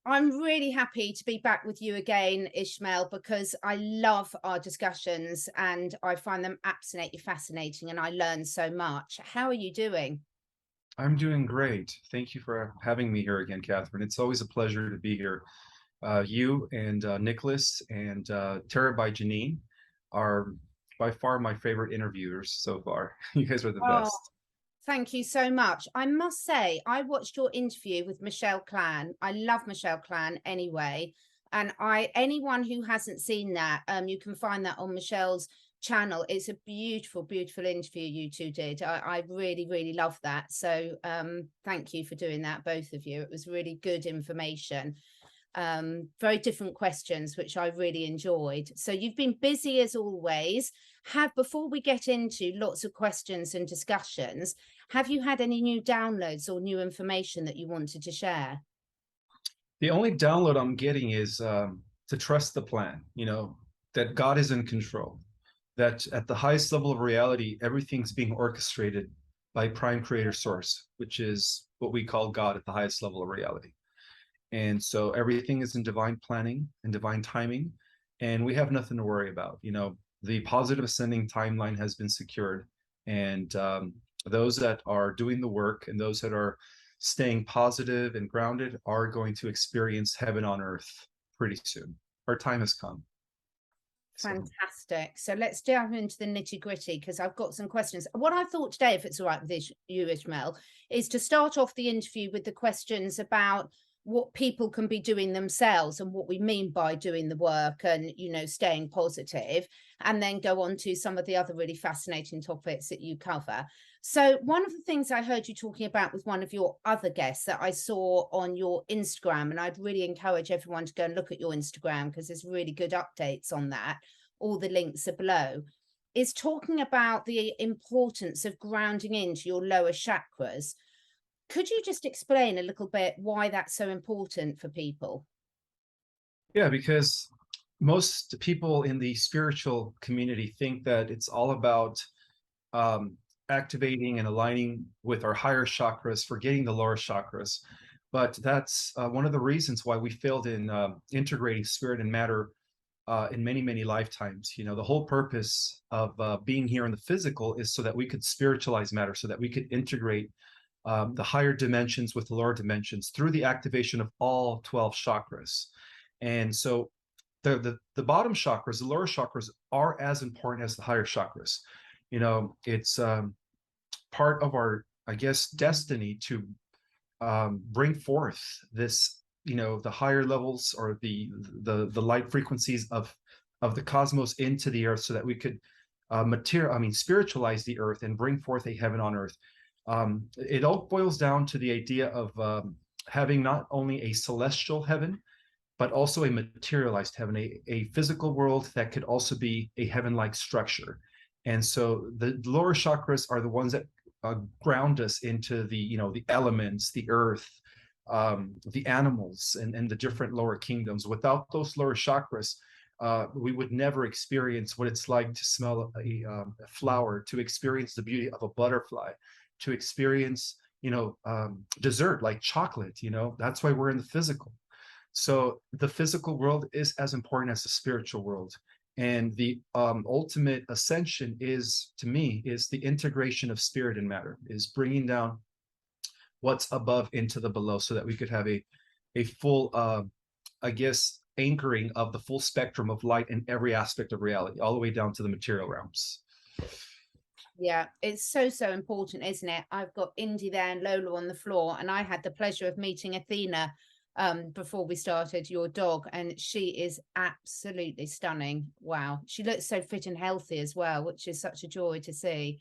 I'm really happy to be back with you again, Ishmael, because I love our discussions and I find them absolutely fascinating and I learn so much. How are you doing? I'm doing great. Thank you for having me here again, Catherine. It's always a pleasure to be here. You and Nicholas and Tara by Janine are by far my favorite interviewers so far. You guys are the Oh, best. thank you so much. I must say, I watched your interview with Michelle Clan. I love Michelle Clan anyway. And anyone who hasn't seen that, you can find that on Michelle's channel. It's a beautiful, beautiful interview you two did. I really, really love that. So thank you for doing that, both of you. It was really good information. Very different questions, which I really enjoyed. So you've been busy as always. Before we get into lots of questions and discussions, have you had any new downloads or new information that you wanted to share? The only download I'm getting is to trust the plan, that God is in control, that at the highest level of reality, everything's being orchestrated by prime creator source, which is what we call God at the highest level of reality. And so everything is in divine planning and divine timing, and we have nothing to worry about. The positive ascending timeline has been secured, and those that are doing the work and those that are staying positive and grounded are going to experience heaven on earth pretty soon. Our time has come. So, Fantastic. So let's dive into the nitty gritty because I've got some questions. What I thought today, if it's all right with you, Ishmael, is to start off the interview with the questions about what people can be doing themselves and what we mean by doing the work and, staying positive, and then go on to some of the other really fascinating topics that you cover. So one of the things I heard you talking about with one of your other guests that I saw on your Instagram, and I'd really encourage everyone to go and look at your Instagram because there's really good updates on that. All the links are below, is talking about the importance of grounding into your lower chakras. Could you just explain a little bit why that's so important for people? yeah, because most people in the spiritual community think that it's all about um, activating and aligning with our higher chakras, forgetting the lower chakras. But that's one of the reasons why we failed in integrating spirit and matter in many, many lifetimes. The whole purpose of being here in the physical is so that we could spiritualize matter, so that we could integrate the higher dimensions with the lower dimensions through the activation of all 12 chakras. And so the bottom chakras, the lower chakras, are as important as the higher chakras. It's part of our, I guess, destiny to bring forth this, the higher levels or the light frequencies of the cosmos into the earth, so that we could spiritualize the earth and bring forth a heaven on earth. It all boils down to the idea of having not only a celestial heaven, but also a materialized heaven, a physical world that could also be a heaven-like structure. And so the lower chakras are the ones that ground us into the elements, the earth, the animals, and the different lower kingdoms. Without those lower chakras, we would never experience what it's like to smell a flower, to experience the beauty of a butterfly, to experience dessert like chocolate. That's why we're in the physical. So the physical world is as important as the spiritual world. And the ultimate ascension is, to me, is the integration of spirit and matter, is bringing down what's above into the below, so that we could have a full, I guess, anchoring of the full spectrum of light in every aspect of reality, all the way down to the material realms. Yeah, it's so, so important, isn't it? I've got Indy there and Lola on the floor, and I had the pleasure of meeting Athena before we started, your dog, and she is absolutely stunning. Wow. She looks so fit and healthy as well, which is such a joy to see.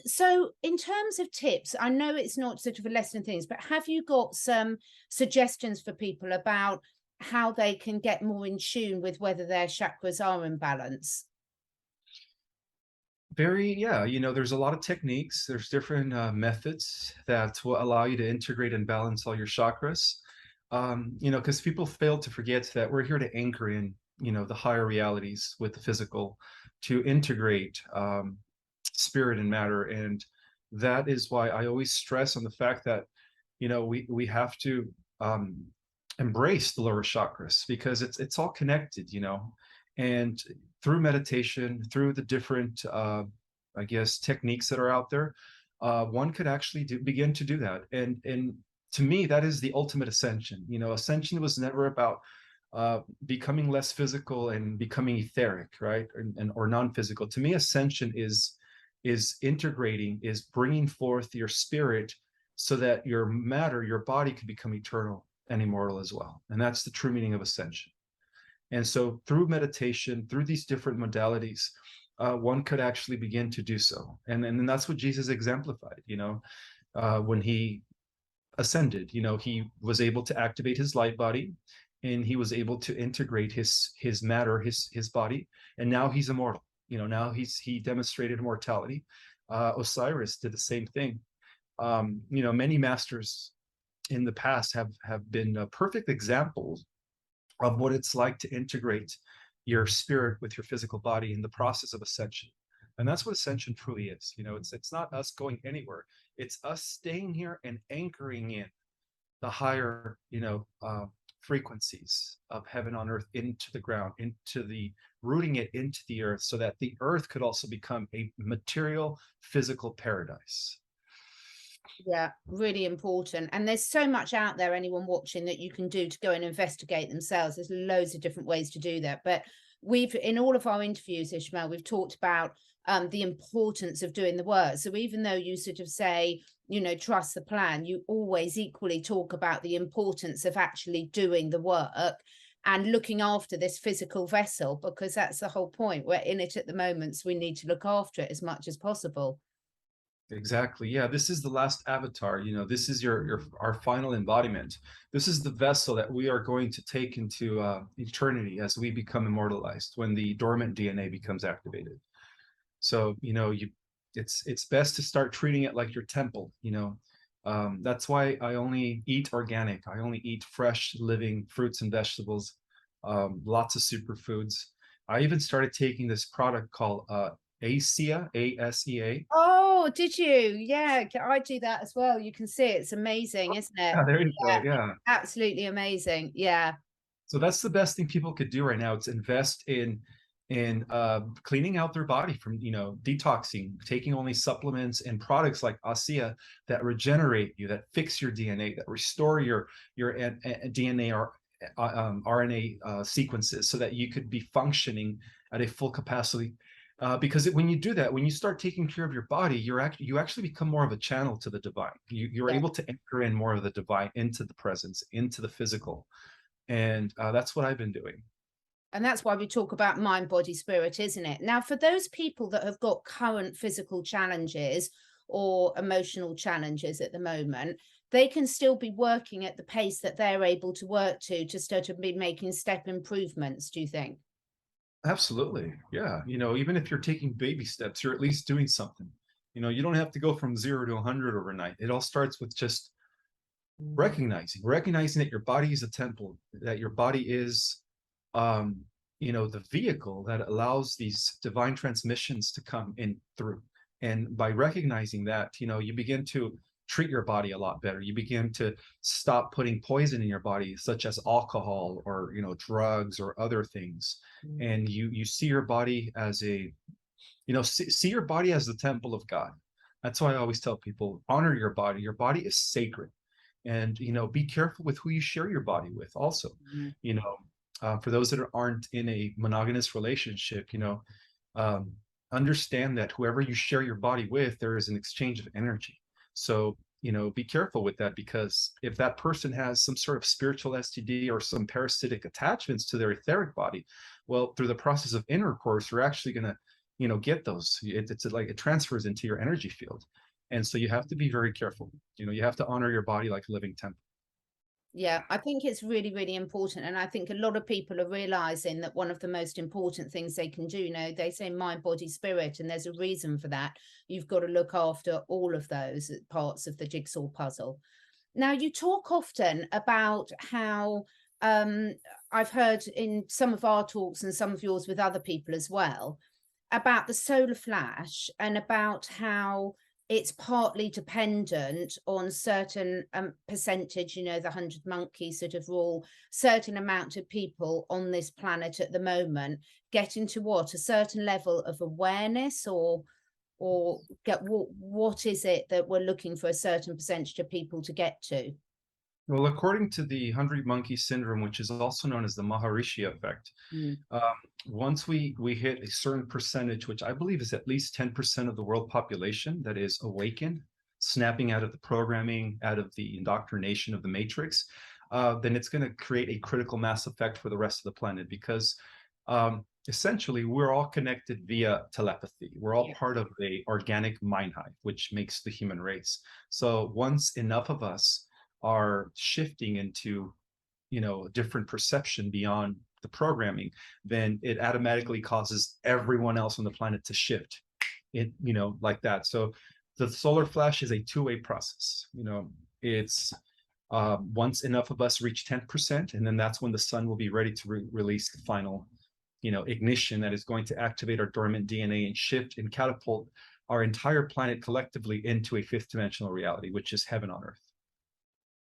So in terms of tips, I know it's not sort of a lesson in things, but have you got some suggestions for people about how they can get more in tune with whether their chakras are in balance? Yeah, there's a lot of techniques. There's different methods that will allow you to integrate and balance all your chakras. Because people fail to forget that we're here to anchor in, the higher realities with the physical, to integrate spirit and matter. And that is why I always stress on the fact that, we have to embrace the lower chakras, because it's all connected, and through meditation, through the different I guess techniques that are out there, one could actually begin to do that. And to me, that is the ultimate ascension. Ascension was never about becoming less physical and becoming etheric, right? Or non-physical. To me, ascension is integrating, is bringing forth your spirit so that your matter, your body, can become eternal and immortal as well. And that's the true meaning of ascension. And so through meditation, through these different modalities, one could actually begin to do so. And that's what Jesus exemplified, when he ascended. He was able to activate his light body, and he was able to integrate his matter, his body, and now he's immortal. Now he demonstrated immortality. Osiris did the same thing. Many masters in the past have been perfect examples of what it's like to integrate your spirit with your physical body in the process of ascension. And that's what ascension truly is. It's not us going anywhere. It's us staying here and anchoring in the higher, frequencies of heaven on earth into the ground, rooting it into the earth, so that the earth could also become a material, physical paradise. Yeah, really important. And there's so much out there, anyone watching, that you can do to go and investigate themselves. There's loads of different ways to do that. But in all of our interviews, Ismael, we've talked about the importance of doing the work. So even though you sort of say, trust the plan, you always equally talk about the importance of actually doing the work and looking after this physical vessel, because that's the whole point. We're in it at the moment, so we need to look after it as much as possible. Exactly. Yeah, this is the last avatar. This is our final embodiment. This is the vessel that we are going to take into eternity as we become immortalized, when the dormant DNA becomes activated. So it's best to start treating it like your temple. That's why I only eat organic. I only eat fresh, living fruits and vegetables. Lots of superfoods. I even started taking this product called ASEA, ASEA. Oh, did you? Yeah, I do that as well. You can see it's amazing, isn't it? Yeah, there you Yeah, go. Yeah. absolutely amazing. Yeah. So that's the best thing people could do right now. It's invest in cleaning out their body from, detoxing, taking only supplements and products like ASEA that regenerate you, that fix your DNA, that restore your DNA or RNA sequences, so that you could be functioning at a full capacity. Because when you do that, when you start taking care of your body, you actually become more of a channel to the divine. You're Yeah. able to anchor in more of the divine into the presence, into the physical. And that's what I've been doing. And that's why we talk about mind, body, spirit, isn't it? Now, for those people that have got current physical challenges or emotional challenges at the moment, they can still be working at the pace that they're able to work to start to be making step improvements, do you think? Absolutely. Yeah. Even if you're taking baby steps, you're at least doing something. You don't have to go from 0 to 100 overnight. It all starts with just recognizing that your body is a temple, that your body is, the vehicle that allows these divine transmissions to come in through. And by recognizing that, you begin to treat your body a lot better. You begin to stop putting poison in your body, such as alcohol or, drugs or other things. And you see your body as see your body as the temple of God. That's why I always tell people, honor your body. Your body is sacred. And, be careful with who you share your body with also. For those that aren't in a monogamous relationship, understand that whoever you share your body with, there is an exchange of energy. So, be careful with that, because if that person has some sort of spiritual STD or some parasitic attachments to their etheric body, well, through the process of intercourse, you're actually going to, get those. It's like it transfers into your energy field. And so you have to be very careful. You have to honor your body like a living temple. Yeah, I think it's really, really important. And I think a lot of people are realizing that one of the most important things they can do, they say mind, body, spirit, and there's a reason for that. You've got to look after all of those parts of the jigsaw puzzle. Now, you talk often about how I've heard in some of our talks and some of yours with other people as well, about the solar flash, and about how it's partly dependent on certain percentage, you know, the 100 monkey sort of rule, certain amount of people on this planet at the moment getting to what, a certain level of awareness, or get what is it that we're looking for a certain percentage of people to get to? Well, according to the 100 monkey syndrome, which is also known as the Maharishi effect, um, once we hit a certain percentage, which I believe is at least 10% of the world population that is awakened, snapping out of the programming, out of the indoctrination of the matrix, then it's going to create a critical mass effect for the rest of the planet, because essentially we're all connected via telepathy. We're all part of the organic mind hive, which makes the human race. So once enough of us are shifting into, you know, a different perception beyond the programming, then it automatically causes everyone else on the planet to shift it, you know, like that. So the solar flash is a two-way process. You know, it's once enough of us reach 10%, and then that's when the sun will be ready to release the final, you know, ignition that is going to activate our dormant DNA and shift and catapult our entire planet collectively into a fifth dimensional reality, which is heaven on earth.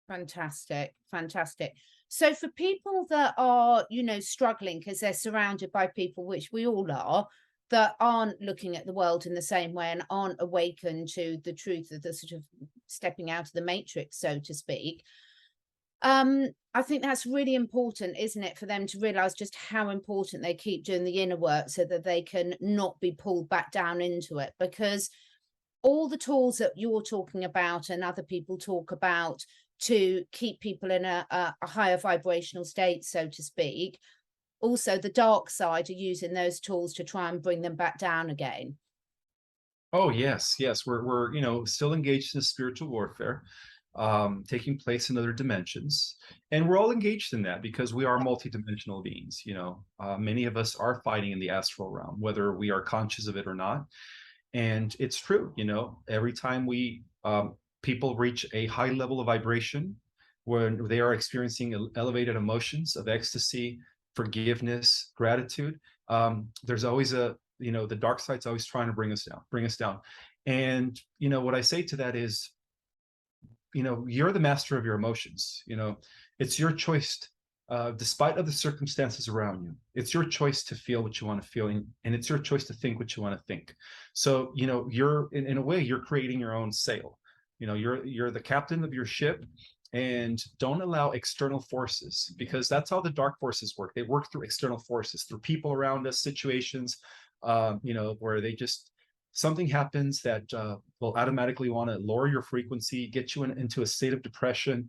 Fantastic, fantastic. So for people that are, you know, struggling because they're surrounded by people, which we all are, that aren't looking at the world in the same way and aren't awakened to the truth of the sort of stepping out of the matrix, so to speak, I think that's really important, isn't it, for them to realize just how important they keep doing the inner work so that they can not be pulled back down into it. Because all the tools that you're talking about and other people talk about to keep people in a higher vibrational state, so to speak, also the dark side are using those tools to try and bring them back down again. Oh yes, yes, we're you know, still engaged in spiritual warfare, taking place in other dimensions, and we're all engaged in that because we are multidimensional beings. You know, many of us are fighting in the astral realm, whether we are conscious of it or not. And it's true, you know, every time we people reach a high level of vibration, when they are experiencing elevated emotions of ecstasy, forgiveness, gratitude, there's always a, you know, the dark side's always trying to bring us down. And, you know, what I say to that is, you know, you're the master of your emotions. You know, it's your choice, despite of the circumstances around you. It's your choice to feel what you want to feel, and it's your choice to think what you want to think. So, you know, you're in a way, you're creating your own sail. You know, you're the captain of your ship, and don't allow external forces, because that's how the dark forces work. They work through external forces, through people around us, situations, you know, where they just, something happens that will automatically want to lower your frequency, get you into a state of depression.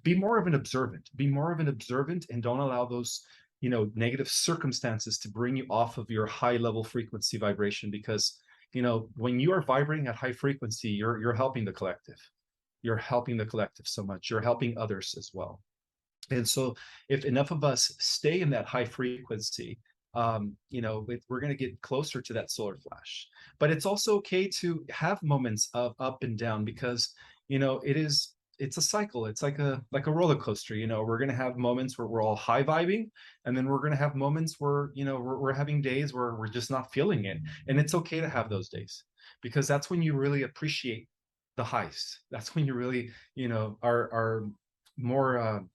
Be more of an observant. Be more of an observant, and don't allow those, you know, negative circumstances to bring you off of your high level frequency vibration. Because, you know, when you are vibrating at high frequency, you're helping the collective. You're helping the collective so much. You're helping others as well. And so, if enough of us stay in that high frequency, you know, we're going to get closer to that solar flash. But it's also okay to have moments of up and down, because, you know, it's a cycle. It's like a roller coaster. You know, we're going to have moments where we're all high vibing, and then we're going to have moments where, you know, we're having days where we're just not feeling it. And it's okay to have those days, because that's when you really appreciate the highs. That's when you really, you know, are more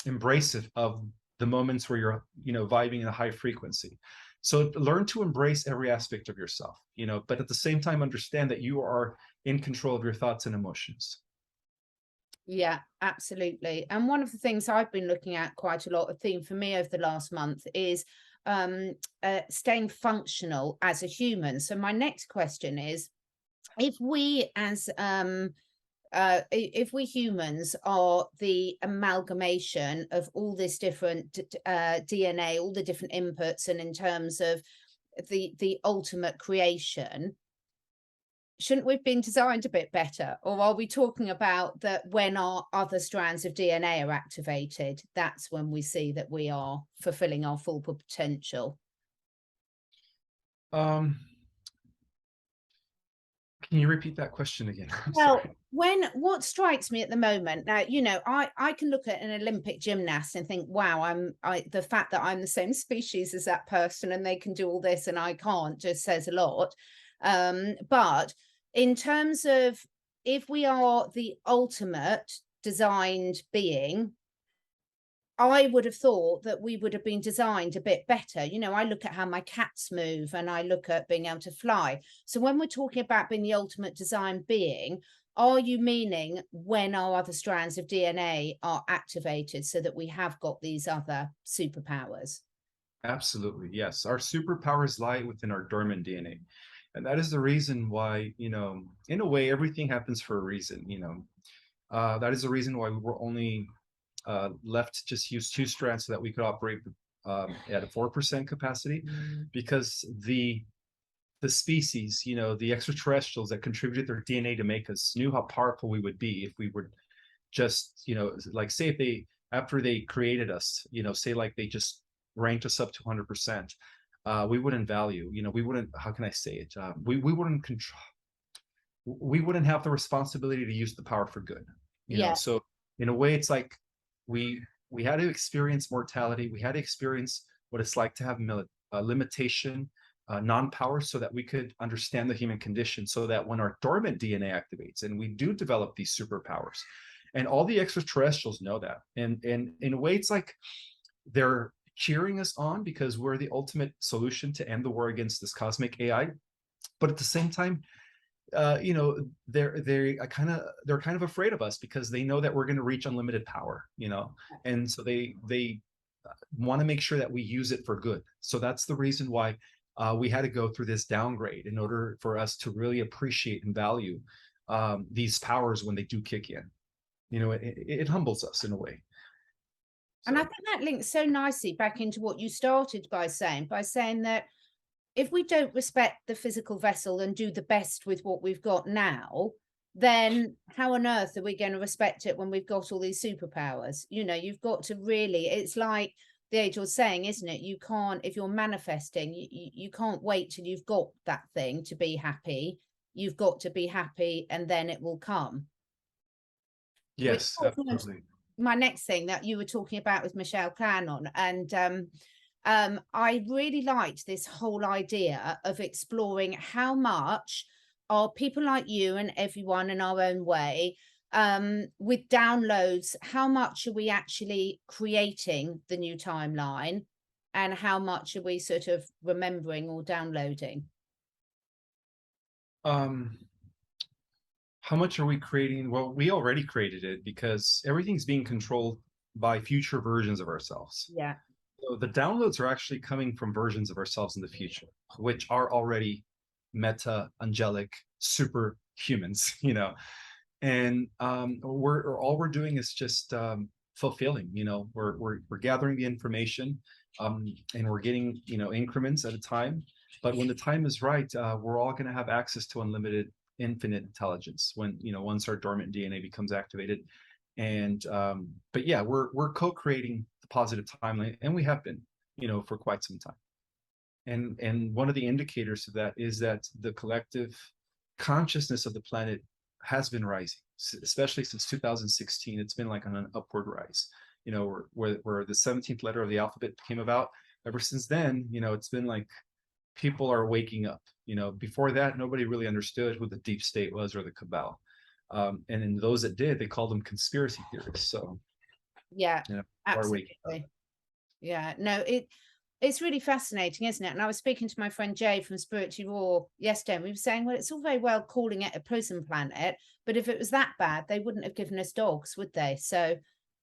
embracive of the moments where you're, you know, vibing in a high frequency. So learn to embrace every aspect of yourself, you know, but at the same time, understand that you are in control of your thoughts and emotions. Yeah, absolutely. And one of the things I've been looking at quite a lot, a theme for me over the last month, is staying functional as a human. So my next question is, if we as if we humans are the amalgamation of all this different DNA, all the different inputs, and in terms of the ultimate creation, shouldn't we have been designed a bit better? Or are we talking about that when our other strands of DNA are activated, that's when we see that we are fulfilling our full potential? Can you repeat that question again? I'm Well, sorry. what strikes me at the moment now, you know, I can look at an Olympic gymnast and think, wow, the fact that I'm the same species as that person and they can do all this and I can't, just says a lot. But in terms of, if we are the ultimate designed being, I would have thought that we would have been designed a bit better. You know, I look at how my cats move and I look at being able to fly. So when we're talking about being the ultimate design being, are you meaning when our other strands of DNA are activated so that we have got these other superpowers? Absolutely, yes. Our superpowers lie within our dormant DNA. And that is the reason why, in a way, everything happens for a reason. That is the reason why we were only left to just use two strands so that we could operate at a 4% capacity, because the species, the extraterrestrials that contributed their DNA to make us, knew how powerful we would be if we were just, like, say, if they, after they created us, say like they just ranked us up to 100%, we wouldn't value, we wouldn't, how can I say it? We wouldn't control, we wouldn't have the responsibility to use the power for good, Yeah. So in a way, it's like we had to experience mortality. We had to experience what it's like to have limitation, non-power, so that we could understand the human condition, so that when our dormant DNA activates and we do develop these superpowers, and all the extraterrestrials know that, and in a way, it's like they're cheering us on because we're the ultimate solution to end the war against this cosmic AI. But at the same time, they're kind of afraid of us because they know that we're going to reach unlimited power, and so they want to make sure that we use it for good. So that's the reason why we had to go through this downgrade in order for us to really appreciate and value these powers when they do kick in. It humbles us in a way. And I think that links so nicely back into what you started by saying that if we don't respect the physical vessel and do the best with what we've got now, then how on earth are we going to respect it when we've got all these superpowers? You've got to really, it's like the age old saying, isn't it? You can't, if you're manifesting, you can't wait till you've got that thing to be happy. You've got to be happy and then it will come. Yes, absolutely. My next thing that you were talking about with Michelle Cannon, and I really liked this whole idea of exploring how much are people like you and everyone in our own way, with downloads, how much are we actually creating the new timeline, and how much are we sort of remembering or downloading? How much are we creating? Well, we already created it because everything's being controlled by future versions of ourselves. Yeah. So the downloads are actually coming from versions of ourselves in the future, which are already meta, angelic, super humans, and we're doing is just fulfilling. We're gathering the information, and we're getting increments at a time. But when the time is right, we're all going to have access to unlimited, infinite intelligence when once our dormant DNA becomes activated. And but yeah, we're co-creating the positive timeline, and we have been for quite some time. And one of the indicators of that is that the collective consciousness of the planet has been rising, especially since 2016. It's been like on an upward rise, where the 17th letter of the alphabet came about. Ever since then, it's been like people are waking up. Before that, nobody really understood who the deep state was or the cabal. And in those that did, they called them conspiracy theorists. So yeah, absolutely. Yeah, no, it's really fascinating, isn't it? And I was speaking to my friend Jay from Spiritually Raw yesterday, and we were saying, well, it's all very well calling it a prison planet, but if it was that bad, they wouldn't have given us dogs, would they? So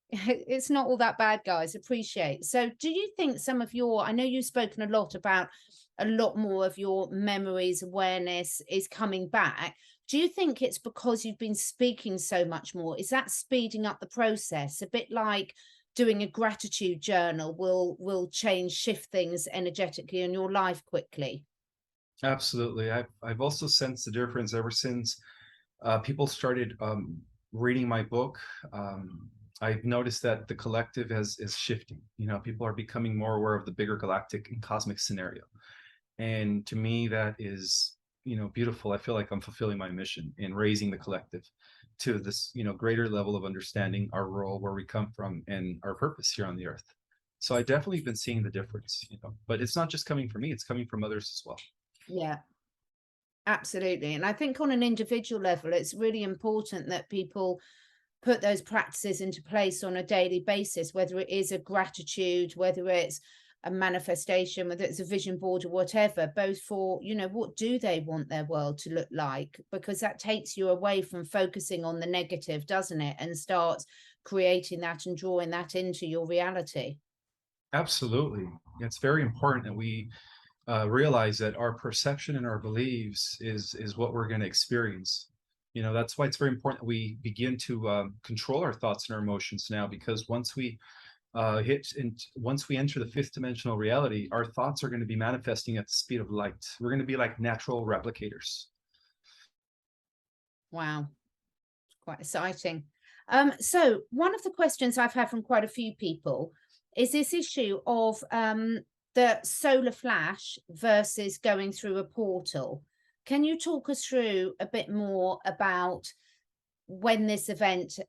it's not all that bad, guys. Appreciate. So do you think some of I know you've spoken a lot about a lot more of your memories, awareness is coming back. Do you think it's because you've been speaking so much more? Is that speeding up the process? A bit like doing a gratitude journal will shift things energetically in your life quickly? Absolutely. I've also sensed the difference ever since people started reading my book. I've noticed that the collective is shifting. People are becoming more aware of the bigger galactic and cosmic scenario. And to me, that is, beautiful. I feel like I'm fulfilling my mission in raising the collective to this, greater level of understanding our role, where we come from, and our purpose here on the earth. So I definitely been seeing the difference, but it's not just coming from me, it's coming from others as well. Yeah. Absolutely. And I think on an individual level, it's really important that people put those practices into place on a daily basis, whether it is a gratitude, whether it's a manifestation, whether it's a vision board or whatever, both for, you know, what do they want their world to look like? Because that takes you away from focusing on the negative, doesn't it? And starts creating that and drawing that into your reality. Absolutely. It's very important that we realize that our perception and our beliefs is what we're going to experience. You know, that's why it's very important that we begin to control our thoughts and our emotions now, because once we once we enter the fifth dimensional reality, our thoughts are going to be manifesting at the speed of light. We're going to be like natural replicators. Wow, quite exciting. So one of the questions I've had from quite a few people is this issue of the solar flash versus going through a portal. Can you talk us through a bit more about when this event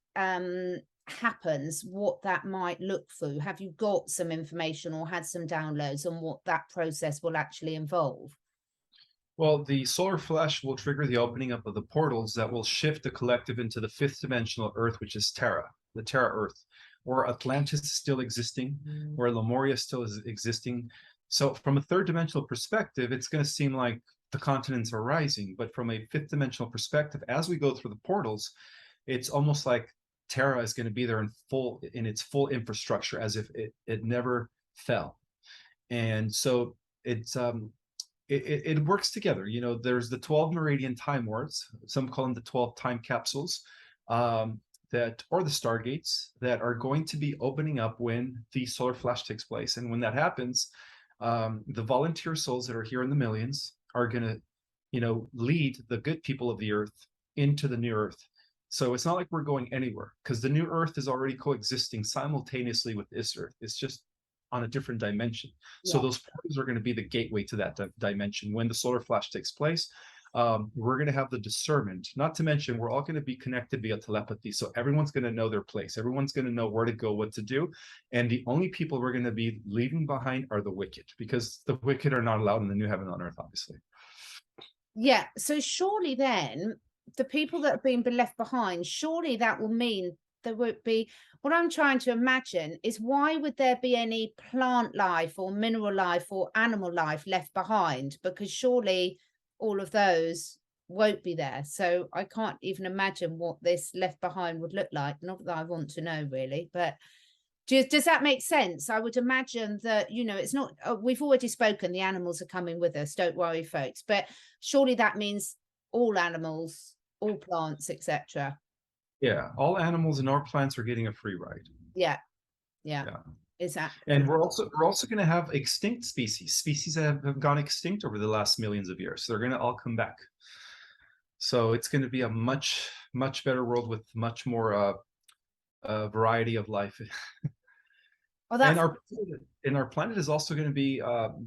happens, what that might look through? Have you got some information or had some downloads on what that process will actually involve? Well, the solar flash will trigger the opening up of the portals that will shift the collective into the fifth dimensional Earth, which is Terra, the Terra Earth, where Atlantis is still existing, where Lemuria still is existing. So from a third dimensional perspective, it's going to seem like the continents are rising. But from a fifth dimensional perspective, as we go through the portals, it's almost like Terra is going to be there in its full infrastructure, as if it never fell. And so it works together. You know, there's the 12 meridian time wards, some call them the 12 time capsules, that, or the stargates, that are going to be opening up when the solar flash takes place. And when that happens, the volunteer souls that are here in the millions are going to, you know, lead the good people of the earth into the new earth. So it's not like we're going anywhere, because the new earth is already coexisting simultaneously with this earth. It's just on a different dimension. So those portals are going to be the gateway to that dimension. When the solar flash takes place, we're going to have the discernment, not to mention we're all going to be connected via telepathy. So everyone's going to know their place. Everyone's going to know where to go, what to do. And the only people we're going to be leaving behind are the wicked, because the wicked are not allowed in the new heaven on earth, obviously. Yeah. So surely then the people that have been left behind, surely that will mean there won't be, what I'm trying to imagine is, why would there be any plant life or mineral life or animal life left behind? Because surely all of those won't be there. So I can't even imagine what this left behind would look like. Not that I want to know really, but does that make sense? I would imagine that, you know, it's not, we've already spoken, the animals are coming with us, don't worry folks, but surely that means all animals, all plants, etc. Yeah, all animals and all plants are getting a free ride. Yeah. Yeah. Exactly. And we're also going to have extinct species that have gone extinct over the last millions of years. So they're going to all come back. So it's going to be a much better world with much more variety of life. Oh, And that's our planet is also going to be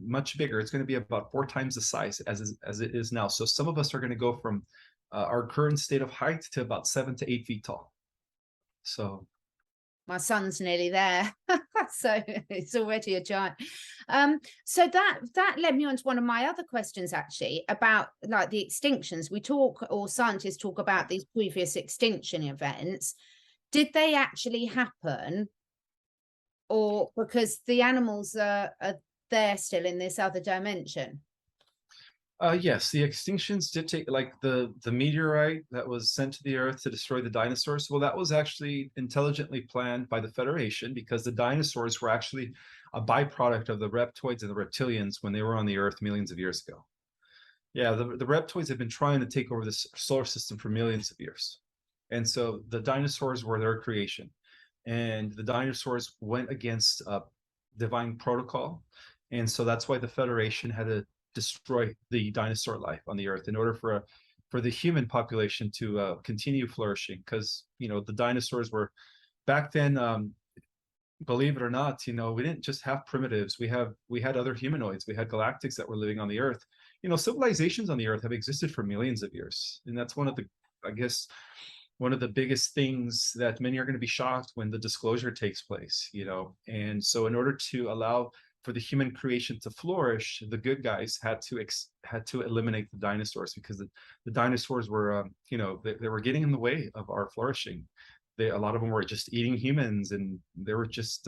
much bigger. It's going to be about 4 times the size as it is now. So some of us are going to go from our current state of height to about 7 to 8 feet tall. So my son's nearly there. So it's already a giant. So that led me on to one of my other questions, actually, about like the extinctions. We talk, or scientists talk about these previous extinction events. Did they actually happen? Or because the animals are there still in this other dimension? yes, the extinctions did take, like the meteorite that was sent to the Earth to destroy the dinosaurs. Well, that was actually intelligently planned by the Federation, because the dinosaurs were actually a byproduct of the reptoids and the reptilians when they were on the Earth millions of years ago. Yeah, the reptoids have been trying to take over this solar system for millions of years. And so the dinosaurs were their creation. And the dinosaurs went against divine protocol. And so that's why the Federation had to destroy the dinosaur life on the earth in order for the human population to continue flourishing. Because, you know, the dinosaurs were back then, believe it or not, you know, we didn't just have primitives. We had other humanoids. We had galactics that were living on the earth. You know, civilizations on the earth have existed for millions of years. And that's one of the, I guess, one of the biggest things that many are going to be shocked when the disclosure takes place, you know. And so in order to allow for the human creation to flourish, the good guys had to eliminate the dinosaurs, because the dinosaurs were, they were getting in the way of our flourishing. A lot of them were just eating humans, and they were just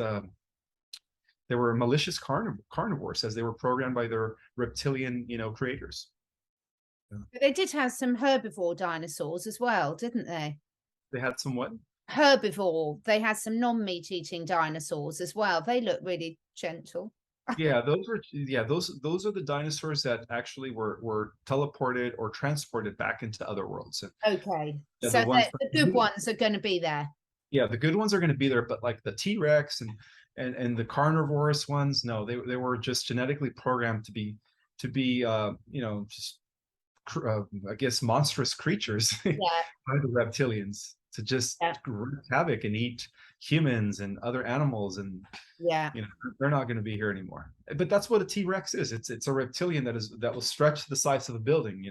they were malicious carnivores, as they were programmed by their reptilian, creators. But they did have some herbivore dinosaurs as well, didn't they? They had some what? Herbivore. They had some non-meat eating dinosaurs as well. They look really gentle. Yeah, those are the dinosaurs that actually were teleported or transported back into other worlds. Okay, Yeah, so the good the ones are going to be there. Yeah, the good ones are going to be there, but like the T-Rex and the carnivorous ones, no, they were just genetically programmed to be just I guess monstrous creatures Yeah. by the reptilians, to just wreak havoc and eat humans and other animals, and they're not going to be here anymore. But that's what a T-Rex is. It's a reptilian that will stretch the size of a building,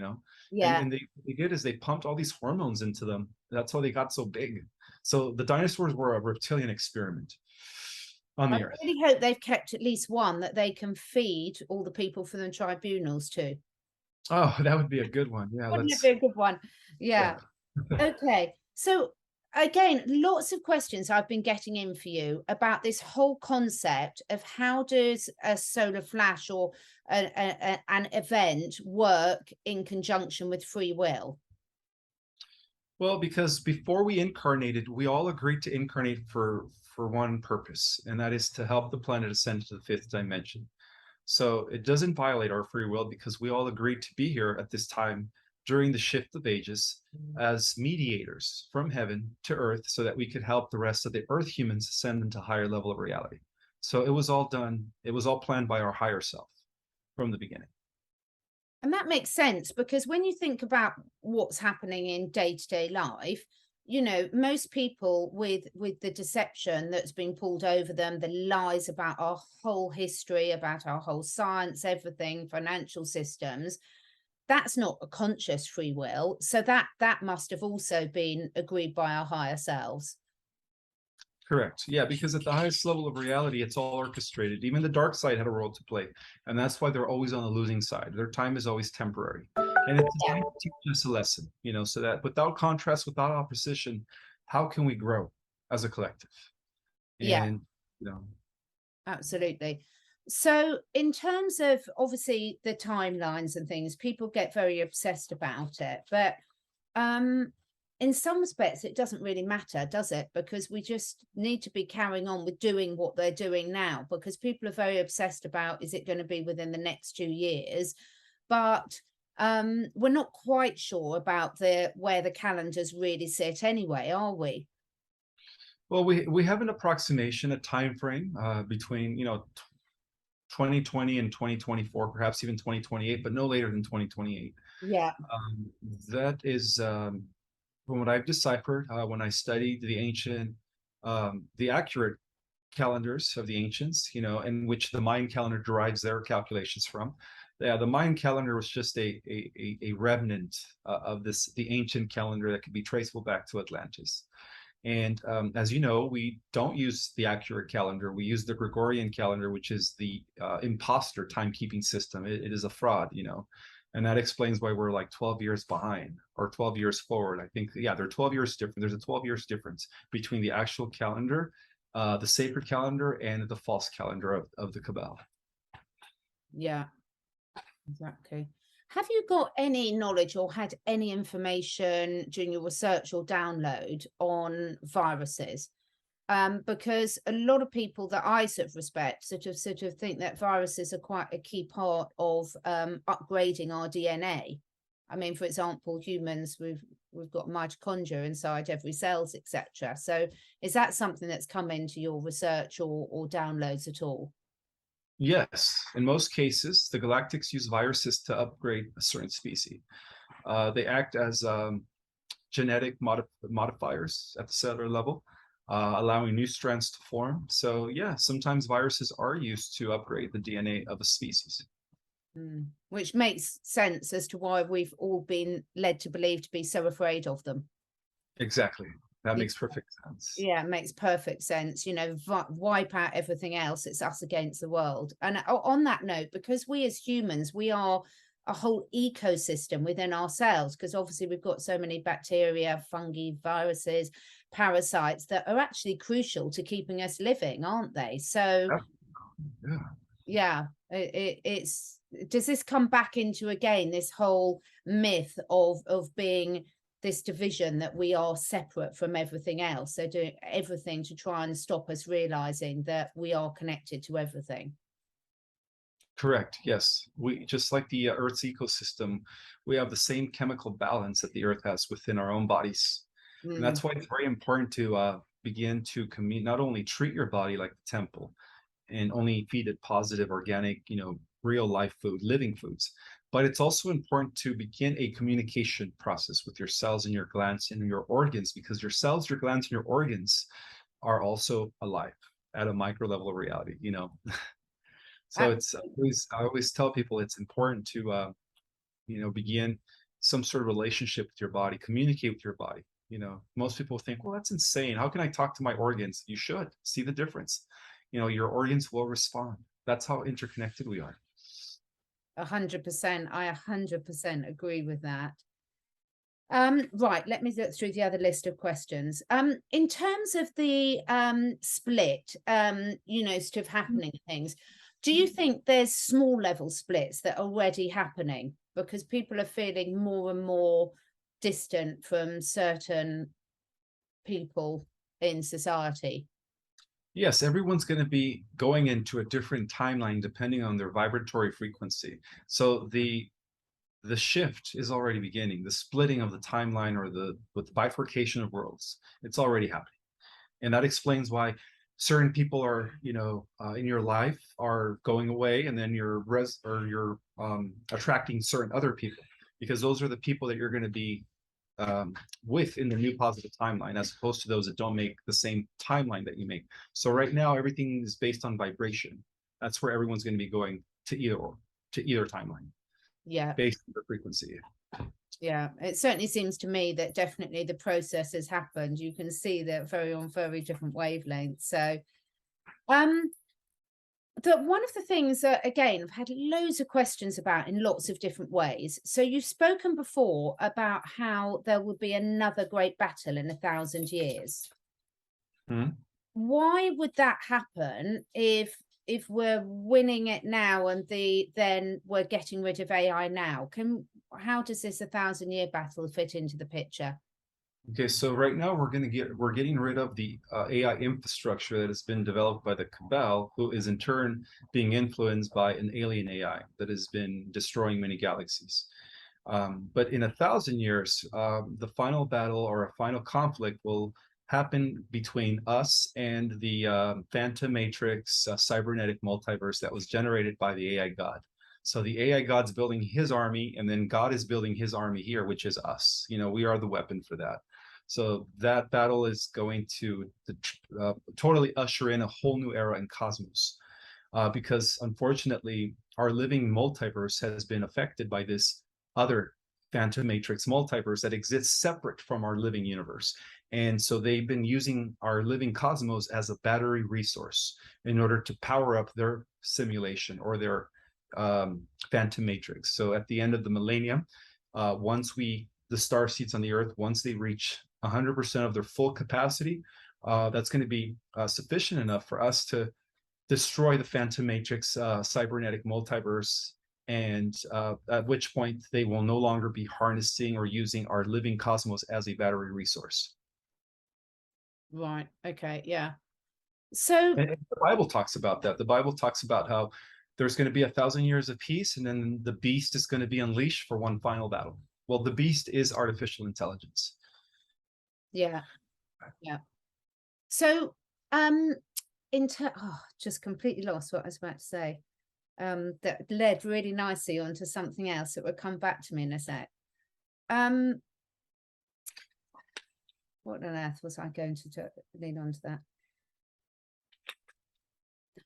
and they did is they pumped all these hormones into them. That's how they got so big. So the dinosaurs were a reptilian experiment on the earth. I really hope they've kept at least one that they can feed all the people for the tribunals to. Oh, that would be a good one. Yeah, wouldn't it be a good one? Yeah. Okay. So again, lots of questions I've been getting in for you about this whole concept of how does a solar flash or an event work in conjunction with free will? Well, because before we incarnated, we all agreed to incarnate for one purpose, and that is to help the planet ascend to the fifth dimension. So it doesn't violate our free will, because we all agreed to be here at this time during the shift of ages as mediators from heaven to earth, so that we could help the rest of the earth humans ascend into a higher level of reality. So it was all done. It was all planned by our higher self from the beginning. And that makes sense, because when you think about what's happening in day-to-day life, most people with the deception that's been pulled over them, the lies about our whole history, about our whole science, everything, financial systems, that's not a conscious free will. So that must have also been agreed by our higher selves. Correct. Yeah, because at the highest level of reality, it's all orchestrated. Even the dark side had a role to play. And that's why they're always on the losing side. Their time is always temporary. And it's designed to teach us a lesson, so that without contrast, without opposition, how can we grow as a collective? And, absolutely. So in terms of obviously the timelines and things, people get very obsessed about it. But in some respects, it doesn't really matter, does it? Because we just need to be carrying on with doing what they're doing now, because people are very obsessed about, is it going to be within the next 2 years? But we're not quite sure about where the calendars really sit anyway, are we? Well, we have an approximation, a time frame between 2020 and 2024, perhaps even 2028, but no later than 2028. Yeah. That is from what I've deciphered when I studied the ancient, the accurate calendars of the ancients, in which the Mayan calendar derives their calculations from. Yeah, the Mayan calendar was just a remnant of the ancient calendar that could be traceable back to Atlantis. And as you know, we don't use the accurate calendar. We use the Gregorian calendar, which is the imposter timekeeping system. It is a fraud, and that explains why we're like 12 years behind or 12 years forward. I think, they're 12 years different. There's a 12 years difference between the actual calendar, the sacred calendar, and the false calendar of the Cabal. Yeah, exactly. Have you got any knowledge or had any information during your research or download on viruses? Because a lot of people that I sort of respect sort of think that viruses are quite a key part of upgrading our DNA. I mean, for example, humans, we've got mitochondria inside every cells, etc. So is that something that's come into your research or downloads at all? Yes, in most cases, the galactics use viruses to upgrade a certain species. They act as genetic modifiers at the cellular level, allowing new strands to form. So yeah, sometimes viruses are used to upgrade the DNA of a species. Which makes sense as to why we've all been led to believe to be so afraid of them. Exactly. That makes perfect sense. Yeah, it makes perfect sense. You know, wipe out everything else. It's us against the world. And on that note, because we as humans, we are a whole ecosystem within ourselves, because obviously we've got so many bacteria, fungi, viruses, parasites that are actually crucial to keeping us living, aren't they? So Yeah. it's does this come back into again this whole myth of being this division, that we are separate from everything else, so doing everything to try and stop us realizing that we are connected to everything? Correct. Yes. We, just like the Earth's ecosystem, we have the same chemical balance that the Earth has within our own bodies. And that's why it's very important to begin to not only treat your body like the temple and only feed it positive, organic, real life food, living foods, but it's also important to begin a communication process with your cells and your glands and your organs, because your cells, your glands, and your organs are also alive at a micro level of reality. So it's I always tell people it's important to begin some sort of relationship with your body, communicate with your body. Most people think, well, that's insane. How can I talk to my organs? You should see the difference. Your organs will respond. That's how interconnected we are. 100%. I 100% agree with that. Right, let me look through the other list of questions. In terms of the split, sort of happening things, do you think there's small level splits that are already happening because people are feeling more and more distant from certain people in society? Yes, everyone's going to be going into a different timeline depending on their vibratory frequency. So the shift is already beginning. The splitting of the timeline, or the bifurcation of worlds, it's already happening. And that explains why certain people are, in your life are going away, and then you're attracting certain other people, because those are the people that you're going to be with in the new positive timeline, as opposed to those that don't make the same timeline that you make. So right now, everything is based on vibration. That's where everyone's going to be going to either timeline. Yeah. Based on the frequency. Yeah, it certainly seems to me that definitely the process has happened. You can see that on very different wavelengths. So one of the things that, again, I've had loads of questions about in lots of different ways. So you've spoken before about how there will be another great battle in 1,000 years. Why would that happen if we're winning it now and then we're getting rid of AI now? How does this 1,000-year battle fit into the picture? Okay, so right now we're getting rid of the AI infrastructure that has been developed by the cabal, who is in turn being influenced by an alien AI that has been destroying many galaxies. But in 1,000 years, the final battle, or a final conflict, will happen between us and the phantom matrix cybernetic multiverse that was generated by the AI god. So the AI god's building his army, and then God is building his army here, which is us. We are the weapon for that. So that battle is going to totally usher in a whole new era in cosmos, because unfortunately our living multiverse has been affected by this other phantom matrix multiverse that exists separate from our living universe. And so they've been using our living cosmos as a battery resource in order to power up their simulation, or their phantom matrix. So at the end of the millennium, once the star seeds on the Earth, once they reach 100% of their full capacity, that's going to be sufficient enough for us to destroy the phantom matrix cybernetic multiverse, and at which point they will no longer be harnessing or using our living cosmos as a battery resource. Right. Okay. Yeah. So and the Bible talks about that. The Bible talks about how there's going to be 1,000 years of peace, and then the beast is going to be unleashed for one final battle. Well, the beast is artificial intelligence. Yeah. So just completely lost what I was about to say. That led really nicely onto something else that will come back to me in a sec. What on earth was I going to lean onto that?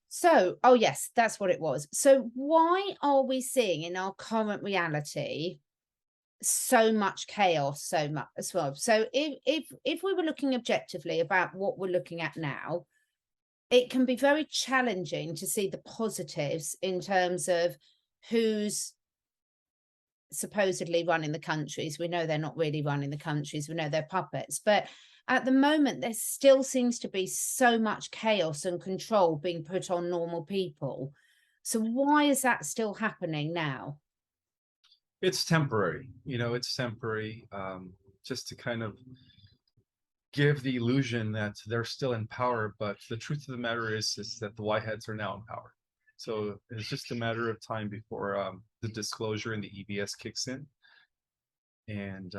So, oh yes, that's what it was. So why are we seeing in our current reality so much chaos, so much as well. So if we were looking objectively about what we're looking at now, it can be very challenging to see the positives in terms of who's supposedly running the countries. We know they're not really running the countries. We know they're puppets. But at the moment, there still seems to be so much chaos and control being put on normal people. So why is that still happening now? It's temporary, it's temporary, just to kind of give the illusion that they're still in power. But the truth of the matter is that the whiteheads are now in power. So it's just a matter of time before the disclosure and the EBS kicks in. And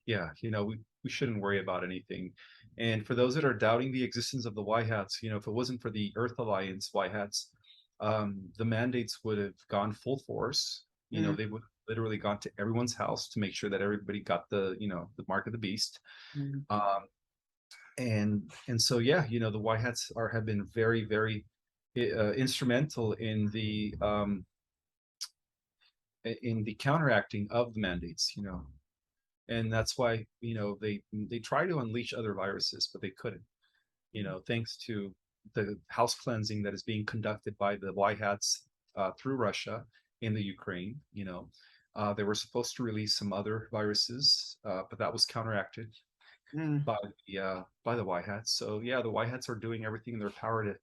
yeah, we shouldn't worry about anything. And for those that are doubting the existence of the white hats, if it wasn't for the Earth Alliance white hats, the mandates would have gone full force. They would have literally gone to everyone's house to make sure that everybody got the the mark of the beast. And so yeah, the white hats have been very, very instrumental in the counteracting of the mandates, and that's why they try to unleash other viruses, but they couldn't, thanks to the house cleansing that is being conducted by the white hats through Russia in the Ukraine. They were supposed to release some other viruses, but that was counteracted by the white hats. So yeah, the white hats are doing everything in their power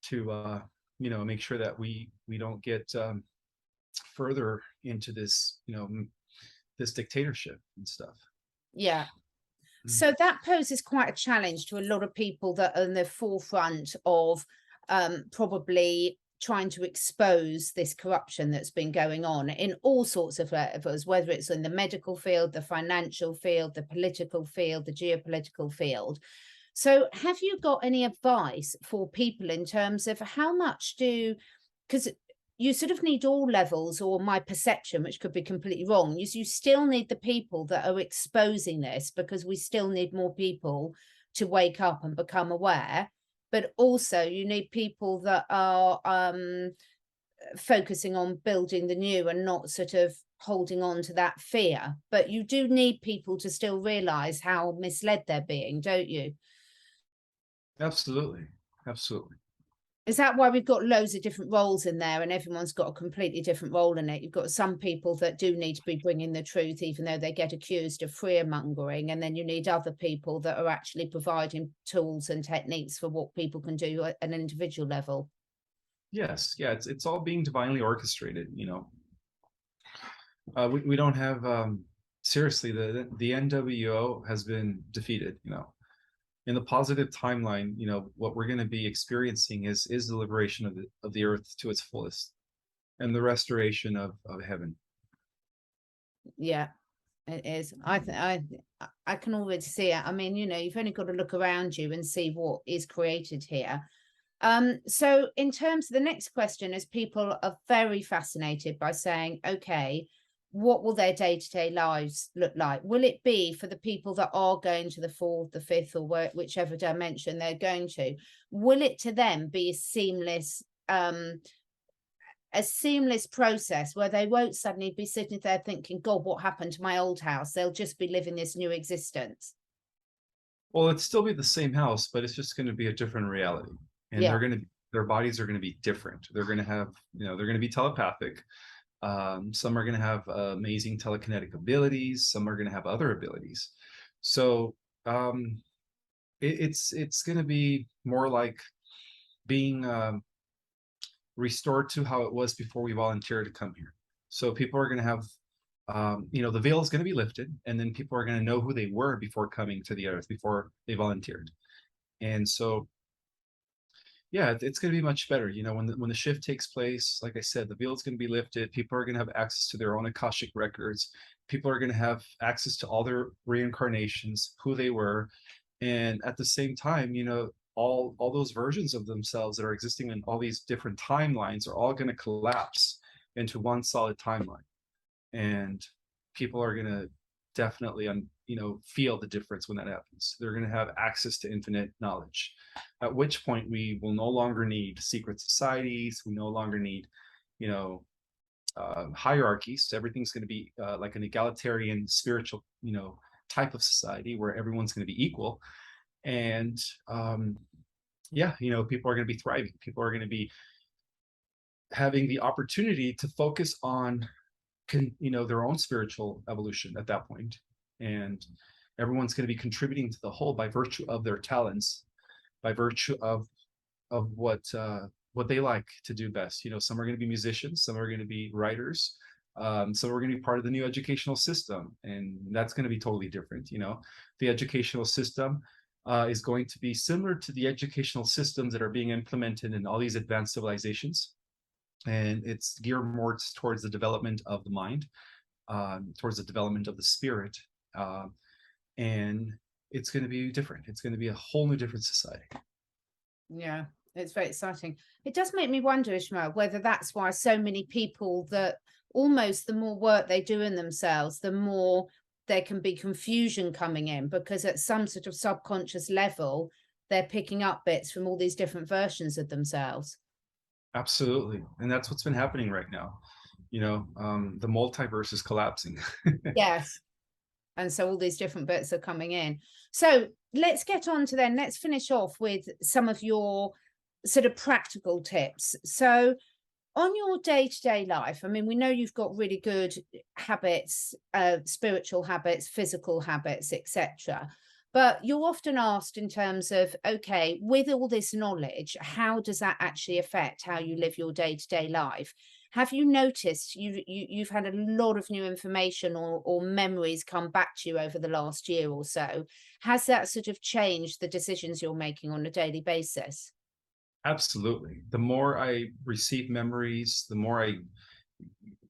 to make sure that we don't get further into this this dictatorship and stuff. Yeah. So that poses quite a challenge to a lot of people that are in the forefront of probably trying to expose this corruption that's been going on in all sorts of levels, whether it's in the medical field, the financial field, the political field, the geopolitical field. So have you got any advice for people in terms of how much because you sort of need all levels, or my perception, which could be completely wrong, is you still need the people that are exposing this, because we still need more people to wake up and become aware. But also you need people that are focusing on building the new and not sort of holding on to that fear. But you do need people to still realize how misled they're being, don't you? Absolutely. Is that why we've got loads of different roles in there and everyone's got a completely different role in it? You've got some people that do need to be bringing the truth, even though they get accused of fear mongering. And then you need other people that are actually providing tools and techniques for what people can do at an individual level. Yes. Yeah. It's all being divinely orchestrated, we don't have, seriously, the NWO has been defeated, in the positive timeline. What we're going to be experiencing is the liberation of the earth to its fullest, and the restoration of heaven. Yeah, it is. I can already see it. I mean, you've only got to look around you and see what is created here. So in terms of the next question, is people are very fascinated by saying, okay, what will their day-to-day lives look like? Will it be for the people that are going to the fourth, the fifth, or whichever dimension they're going to? Will it to them be a seamless process where they won't suddenly be sitting there thinking, God, what happened to my old house? They'll just be living this new existence. Well, it'd still be the same house, but it's just going to be a different reality, and their bodies are going to be different. They're going to have, they're going to be telepathic. Some are going to have amazing telekinetic abilities. Some are going to have other abilities. So it's going to be more like being restored to how it was before we volunteered to come here. So people are going to have, the veil is going to be lifted, and then people are going to know who they were before coming to the earth, before they volunteered. And so yeah, it's going to be much better. When the shift takes place, like I said, the veil is going to be lifted. People are going to have access to their own Akashic records. People are going to have access to all their reincarnations, who they were. And at the same time, all those versions of themselves that are existing in all these different timelines are all going to collapse into one solid timeline. And people are going to definitely feel the difference when that happens. They're going to have access to infinite knowledge, at which point we will no longer need secret societies. We no longer need hierarchies. Everything's going to be like an egalitarian spiritual, type of society where everyone's going to be equal. And yeah, people are going to be thriving. People are going to be having the opportunity to focus on, their own spiritual evolution at that point. And everyone's going to be contributing to the whole by virtue of their talents, by virtue of what they like to do best. Some are going to be musicians, some are going to be writers, some are going to be part of the new educational system, and that's going to be totally different. The educational system is going to be similar to the educational systems that are being implemented in all these advanced civilizations, and it's geared more towards the development of the mind, towards the development of the spirit, and it's going to be different. It's going to be a whole new different society. Yeah, it's very exciting. It does make me wonder, Ismael, whether that's why so many people, that almost the more work they do in themselves, the more there can be confusion coming in, because at some sort of subconscious level, they're picking up bits from all these different versions of themselves. Absolutely. And that's what's been happening right now. The multiverse is collapsing. Yes. And so all these different bits are coming in. So let's get on to then, let's finish off with some of your sort of practical tips. So on your day-to-day life, I mean, we know you've got really good habits, spiritual habits, physical habits, etc. But you're often asked in terms of, okay, with all this knowledge, how does that actually affect how you live your day-to-day life? Have you noticed you've had a lot of new information or memories come back to you over the last year or so? Has that sort of changed the decisions you're making on a daily basis? Absolutely. The more I receive memories, the more I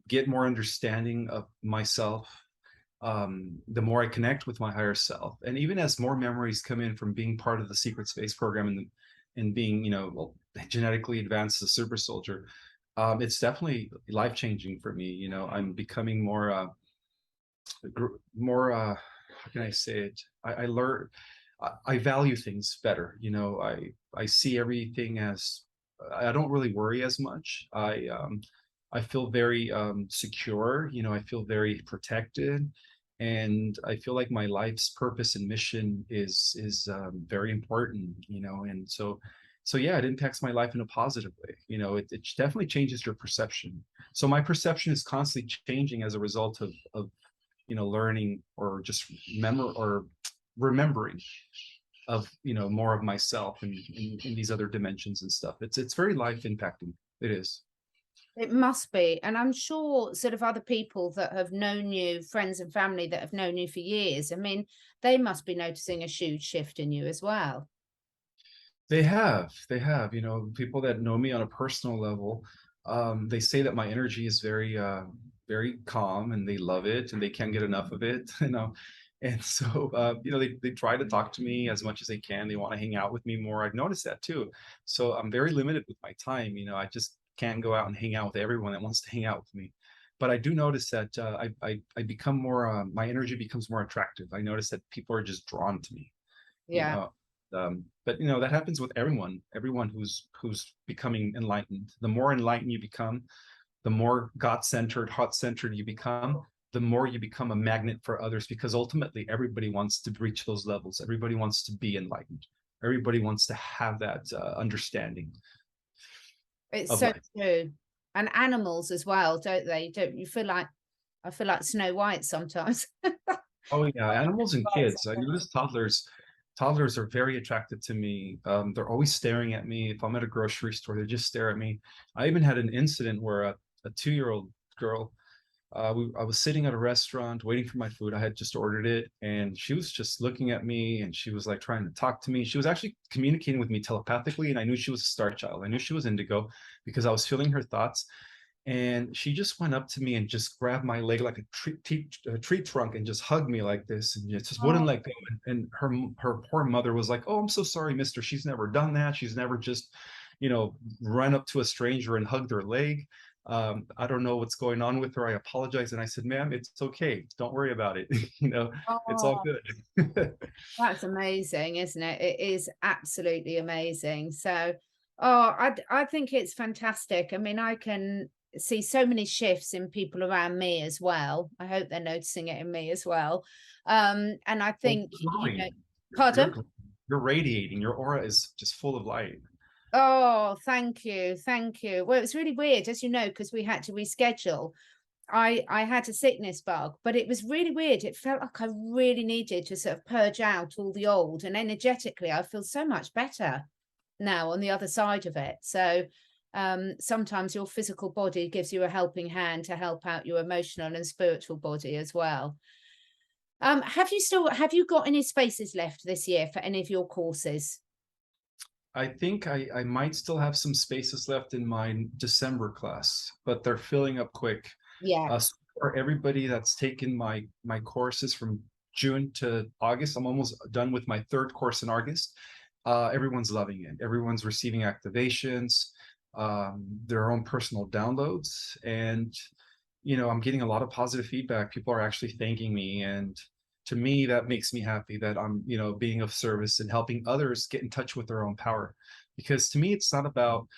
get more understanding of myself, the more I connect with my higher self. And even as more memories come in from being part of the secret space program and being, genetically advanced as a super soldier, it's definitely life-changing for me. I'm becoming more, how can I say it? I learn, I value things better. I see everything as, I don't really worry as much. I feel very secure. I feel very protected, and I feel like my life's purpose and mission is very important. And so yeah, it impacts my life in a positive way. It definitely changes your perception. So my perception is constantly changing as a result of learning, or just remembering of more of myself in these other dimensions and stuff. It's very life impacting. It is. It must be. And I'm sure sort of other people that have known you, friends and family that have known you for years, I mean, they must be noticing a huge shift in you as well. They have, people that know me on a personal level. They say that my energy is very, very calm, and they love it, and they can't get enough of it, And so, they try to talk to me as much as they can. They want to hang out with me more. I've noticed that too. So I'm very limited with my time. I just can't go out and hang out with everyone that wants to hang out with me. But I do notice that I become more, my energy becomes more attractive. I notice that people are just drawn to me. Yeah. But that happens with everyone who's becoming enlightened. The more enlightened you become, the more God-centered, heart-centered you become, the more you become a magnet for others, because ultimately everybody wants to reach those levels. Everybody wants to be enlightened. Everybody wants to have that understanding. It's so true. And animals as well, don't they? Don't you feel like, I feel like Snow White sometimes. Oh yeah, animals and kids. I notice toddlers are very attracted to me. They're always staring at me. If I'm at a grocery store, they just stare at me. I even had an incident where a 2-year-old girl, I was sitting at a restaurant waiting for my food. I had just ordered it, and she was just looking at me, and she was like trying to talk to me. She was actually communicating with me telepathically, and I knew she was a star child. I knew she was indigo because I was feeling her thoughts. And she just went up to me and just grabbed my leg like a tree trunk and just hugged me like this, and it just wouldn't let go. And her poor mother was like, "Oh, I'm so sorry, mister. She's never done that. She's never just, run up to a stranger and hugged her leg. I don't know what's going on with her. I apologize." And I said, "Ma'am, it's okay. Don't worry about it. It's all Oh, good." that's amazing, isn't it? It is absolutely amazing. So, oh, I think it's fantastic. I mean, I can see so many shifts in people around me as well. I hope they're noticing it in me as well. And I Well, think, you're you know, glowing. pardon? You're radiating. Your aura is just full of light. Oh, thank you. Thank you. Well, it was really weird, as you know, because we had to reschedule. I had a sickness bug, but it was really weird. It felt like I really needed to sort of purge out all the old, and energetically I feel so much better now on the other side of it. So sometimes your physical body gives you a helping hand to help out your emotional and spiritual body as well. Have you got any spaces left this year for any of your courses? I think I might still have some spaces left in my December class, but they're filling up quick. Yeah. So for everybody that's taken my courses from June to August, I'm almost done with my third course in August. Everyone's loving it. Everyone's receiving activations, their own personal downloads, and I'm getting a lot of positive feedback. People are actually thanking me, and to me, that makes me happy that I'm, being of service and helping others get in touch with their own power. Because to me, it's not about,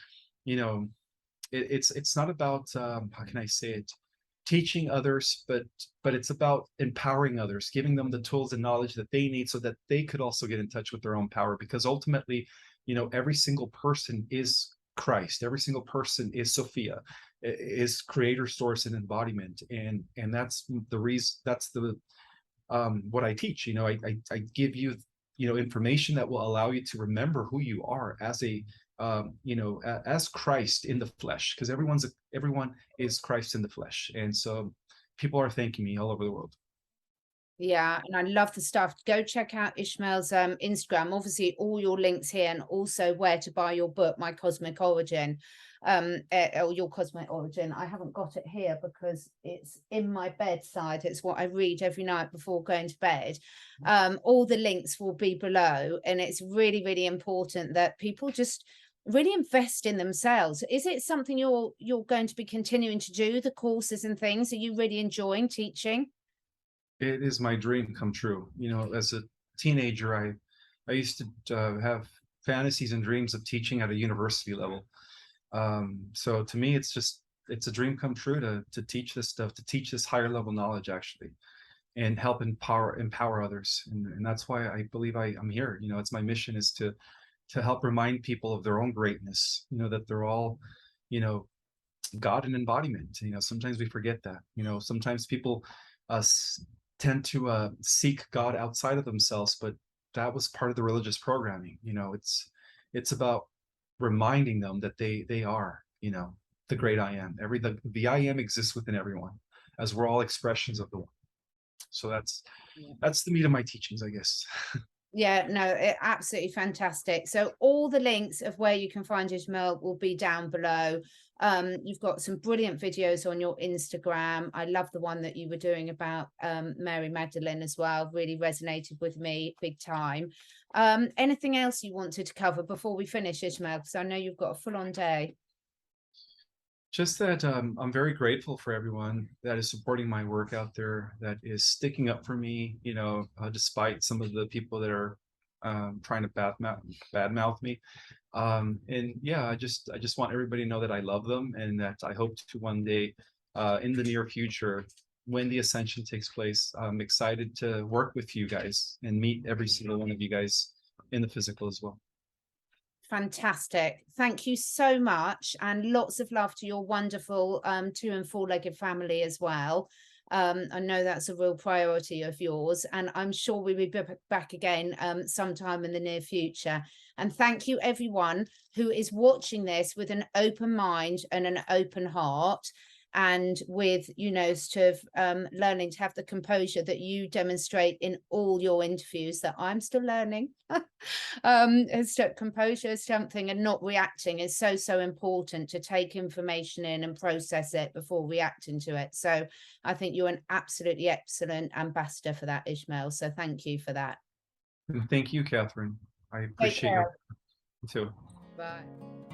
you know, it's not about how can I say it, teaching others, but it's about empowering others, giving them the tools and knowledge that they need so that they could also get in touch with their own power. Because ultimately, every single person is Christ. Every single person is Sophia, is creator, source, and embodiment. And that's the reason, that's the what I teach. I give you information that will allow you to remember who you are as as Christ in the flesh, because everyone is Christ in the flesh. And so people are thanking me all over the world. Yeah, and I love the stuff. Go check out Ismael's Instagram. Obviously, all your links here, and also where to buy your book, My Cosmic Origin, or Your Cosmic Origin. I haven't got it here because it's in my bedside. It's what I read every night before going to bed. All the links will be below, and it's really, really important that people just really invest in themselves. Is it something you're going to be continuing to do, the courses and things? Are you really enjoying teaching? It is my dream come true. As a teenager, I used to have fantasies and dreams of teaching at a university level. So to me, it's a dream come true to teach this stuff, to teach this higher level knowledge actually, and help empower others. And that's why I believe I'm here. It's my mission is to help remind people of their own greatness, that they're all, God and embodiment. Sometimes we forget that. Sometimes people tend to seek God outside of themselves, but that was part of the religious programming. It's about reminding them that they are, the great I am. The I am exists within everyone, as we're all expressions of the one. So that's the meat of my teachings, I guess. Yeah, no, absolutely fantastic. So all the links of where you can find Ismael will be down below. You've got some brilliant videos on your Instagram. I love the one that you were doing about Mary Magdalene as well. Really resonated with me big time. Anything else you wanted to cover before we finish, Ismael? Because I know you've got a full-on day. Just that I'm very grateful for everyone that is supporting my work out there, that is sticking up for me, despite some of the people that are trying to badmouth me. And yeah, I just want everybody to know that I love them, and that I hope to one day in the near future, when the ascension takes place, I'm excited to work with you guys and meet every single one of you guys in the physical as well. Fantastic. Thank you so much. And lots of love to your wonderful 2- and 4-legged family as well. I know that's a real priority of yours, and I'm sure we'll be back again sometime in the near future. And thank you everyone who is watching this with an open mind and an open heart, and with sort of learning to have the composure that you demonstrate in all your interviews that I'm still learning. Composure is something, and not reacting is so important, to take information in and process it before reacting to it. So I think you're an absolutely excellent ambassador for that, Ismael. So thank you for that. And thank you, Catherine. I appreciate you too. Bye.